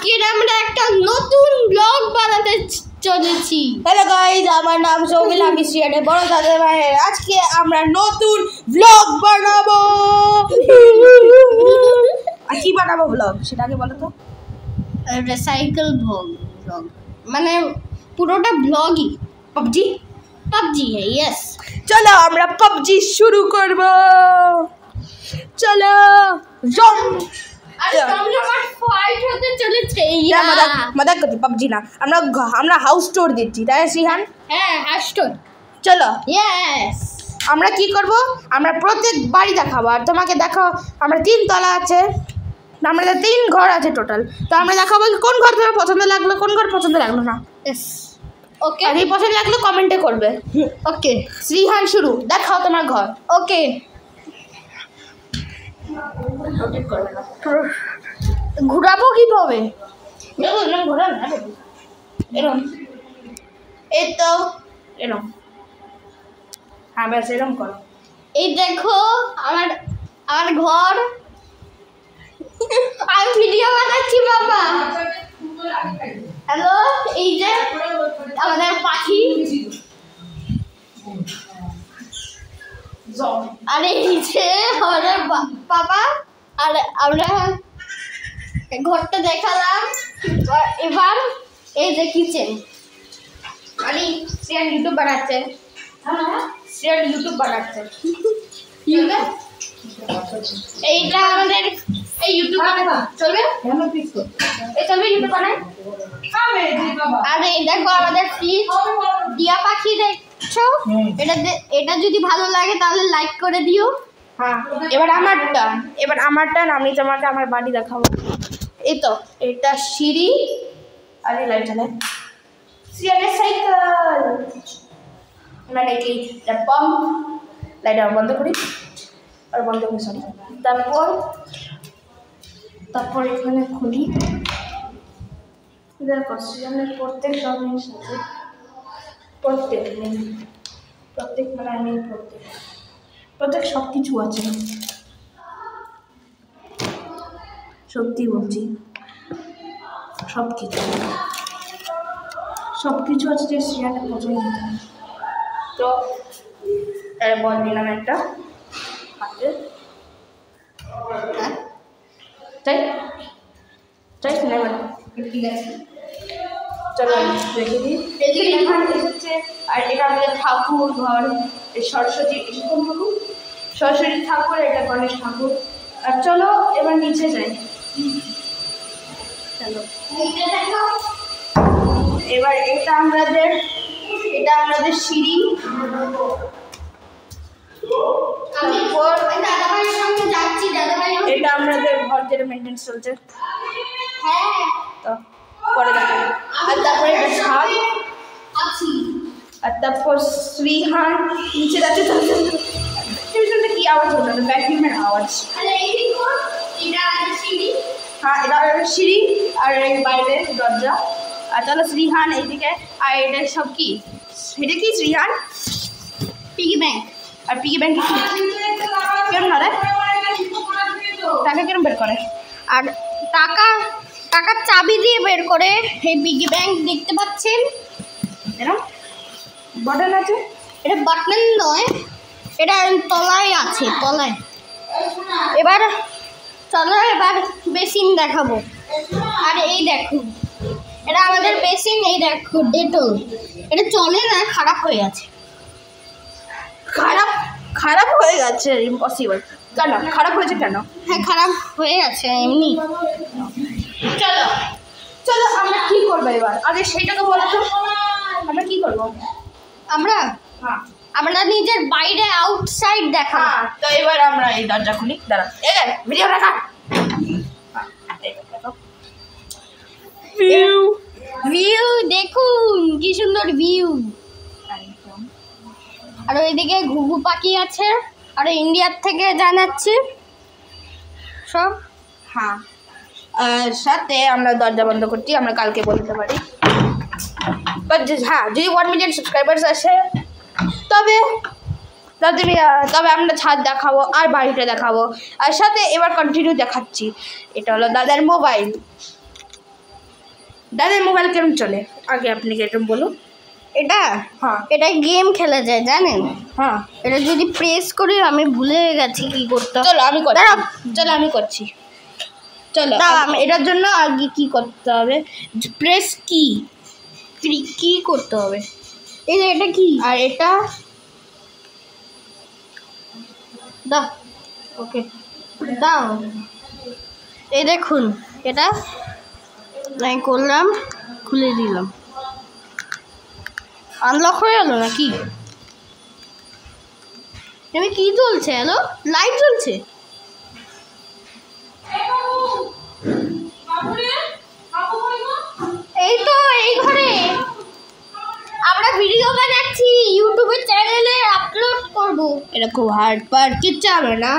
আজকে আমরা একটা নতুন ব্লগ বানাতে চলেছি। হ্যালো গাইস, আমার নাম সৌমিল, আমি সিয়ানের বড় দাদার ভাইয়ের। আজকে আমরা নতুন ব্লগ বানাবো। আর কি বানাবো ব্লগ সেটা আগে বলো তো। সাইকেল ব্লগ মানে পুরোটা ব্লগই পাবজি ইয়েস। চলো আমরা পাবজি শুরু করব। চলো জম ফাইট হতে চলেছে। মজাক করছি, পাবজি না, আমরা হাউস স্টোর দিচ্ছি, তাই সিহান? হ্যাঁ, হাস্টোর। চলো ইয়েস। আমরা কি করব, আমরা প্রত্যেক বাড়ি দেখাবো। আর তোমাকে দেখো, আমরা 3 তলা আছে, আমাদের 3 ঘর আছে টোটাল। তো আমরা দেখাবো কোন ঘর তোমার পছন্দ লাগলো, কোন ঘর পছন্দ লাগলো না। ওকে, আর এই পছন্দ লাগলো কমেন্টে করবে। ওকে শ্রীহান শুরু, দেখাও তোমার ঘর। ওকে, ঘুরাবো কিভাবে? এরম, এই তো এরম। হ্যাঁ ব্যাস এরম করো। এই দেখো আমার ঘর। আমি ভিডিও বানাচ্ছি বাবা। হ্যালো, এই যে আমাদের পাখি, আর এই যে আমাদের বাবা। আর আমরা ঘরটা দেখালাম। এবার এই যে কিচেন। মানে শ্রেয়ান ইউটিউব বানাচ্ছে, শ্রেয়ান ইউটিউব বানাচ্ছে। এইটা আমাদের এই ইউটিউব চলবে, এই চলবে ইউটিউব বানায়। আর এই দেখো আমাদের ফ্রিজ, টিয়া পাখি দেখছো। এটা যদি ভালো লাগে তাহলে লাইক করে দিও। হ্যাঁ, এবার আমার টান, আমি তোমাকে আমার বাড়ি দেখাবো। এই তো এটা সিঁড়ি, আরে লাইট জ্বালায়, শ্রেয়ানের সাইকেল, মানে কি পাম্প। লাইট বন্ধ করি, আর বন্ধ করি, সরি। তারপর এখানে খুলি। দেখো শ্রেয়ানের প্রত্যেক ধরনের সাথে প্রত্যেক মানে আমি প্রত্যেক সব কিছু আছে, সত্যি বলছি, সব কিছু আছে যে শ্রেয়ানের পছন্দ। তো বল দিলাম একটা হাতে, তাই সিনেমা ঠিক আছে। চলো রেখে দিই। হচ্ছে, আর এটা আমাদের ঠাকুর ঘর, সরস্বতী ঠাকুর, এটা গণেশ ঠাকুর। আর চলো এবার নিচে যাই। চলো এবার এটা আমাদের সিঁড়ি। এটা আমাদের ঘর যেটা মেনটেন্স চলছে। হ্যাঁ, তো পরে দেখো। আর তারপরে এটা ছাদ, আর তারপর শ্রীহান নিচে যাচ্ছে। টিউশনটা কি আওয়াজ হলো? ভ্যাকুয়ামের আওয়াজ। হ্যাঁ, এটা সিঁড়ি আর এই বাইরে দরজা। আর চলো শ্রীহান এইদিকে। আর এটা সব কি, এটা কি শ্রীহান? Piggy bank. আর পিগি ব্যাংক কেমন করে? টাকা কেরম বের করে? আর টাকার চাবি দিয়ে বের করে। এই পিগি ব্যাংক দেখতে পাচ্ছেন, এরকম বাটন আছে। এটা বাটন নয়, এটা তলায় আছে, তলায়। এবার চলো এবার বেসিন দেখাবো। আর এই দেখো, এটা আমাদের বেসিন। এই দেখো ডেটল, এটা চলে না, খারাপ হয়ে গেছে। খারাপ হয়ে গেছে? ইম্পসিবল। কেন খারাপ হয়েছে? কেন? হ্যাঁ, খারাপ হয়ে গেছে এমনি। চলো আমরা কি করবো এবার? আরে সেইটা তো বলো তো, আমরা কি করবো? আমরা নিজের বাইরে আউটসাইড দেখা। তো এবার আমরা এই দরজা খুলি। দাঁড়া, ভিডিও দেখা। ভিউ দেখুন, কি সুন্দর ভিউ। আর ওইদিকে ঘুঘু পাখি আছে, আর ইন্ডিয়ার থেকে জানাচ্ছি সব। হ্যাঁ, সাথে আমরা দরজা বন্ধ করছি, আমরা কালকে বলতে পারি। হ্যাঁ, যদি 1 মিলিয়ন সাবস্ক্রাইবার্স আসে তবে আমরা ছাদ দেখাবো আর বাড়িটা দেখাবো। আর সাথে এবার কন্টিনিউ দেখাচ্ছি। এটা হলো দাদার মোবাইল। দাদার মোবাইল কেমন চলে আগে আপনি কেরকম বলুন। এটা হ্যাঁ এটা গেম খেলা যায় জানেন। হ্যাঁ এটা যদি প্রেস করি আমি ভুলে গেছি কি করতে হবে। চলো আমি করছি, দাঁড়াও। চলো আমি করছি, চলো দাঁড়াও, এটার জন্য আগে কি করতে হবে, প্রেস কি কি করতে হবে। এই যে এটা কি আর এটা দাও, ওকে দাও। এই দেখুন এটা আমি করলাম, খুলে দিলাম, আনলক হয়ে গেল নাকি। আমি কি চলছে? হ্যালো, লাইট জ্বলছে। এই তো এই ঘরে আমরা ভিডিও বানাচ্ছি, ইউটিউবের চ্যানেলে আপলোড করব। এটা খুব হার্ড পার কিচ্ছু হবে না।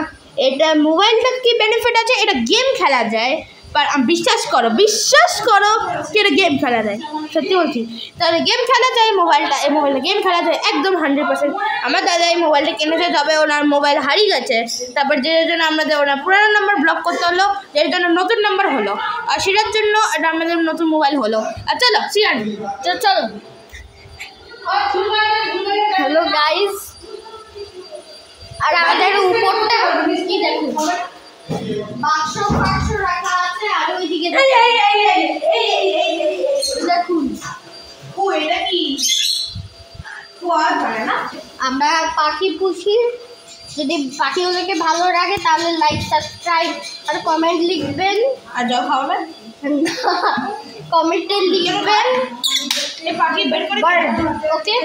এটা মোবাইলটার কি বেনিফিট আছে, এটা গেম খেলা যায়। पर विश्वास करो कि गेम खेला जाए सत्यि बोलছি তাহলে গেম খেলা যায় মোবাইলে গেম খেলা যায় একদম 100%। আমার দাদা এই মোবাইলটা কিনেছে, তবে ওনার মোবাইল হারিয়ে গেছে, তারপর যে জন্য আমাদের ওনার পুরানো নাম্বার ব্লক করতে হলো, এর জন্য নতুন নাম্বার হলো, আর সেটার জন্য আমাদের নতুন মোবাইল হলো। আর চলো সিয়ান চলো। হ্যালো গাইস, আর আমাদের উপরটা কি দেখুন, বাক্স রাখা আছে, আর ওইদিকে দেখুন এটা কি আমরা পাখি পুষি। যদি পাখিগুলোকে ভালো লাগে তাহলে লাইক, সাবস্ক্রাইব আর কমেন্ট লিখবেন। আর জল খাওয়াবেন, কমেন্টে লিখবেন। পাখি বের করে ওকে।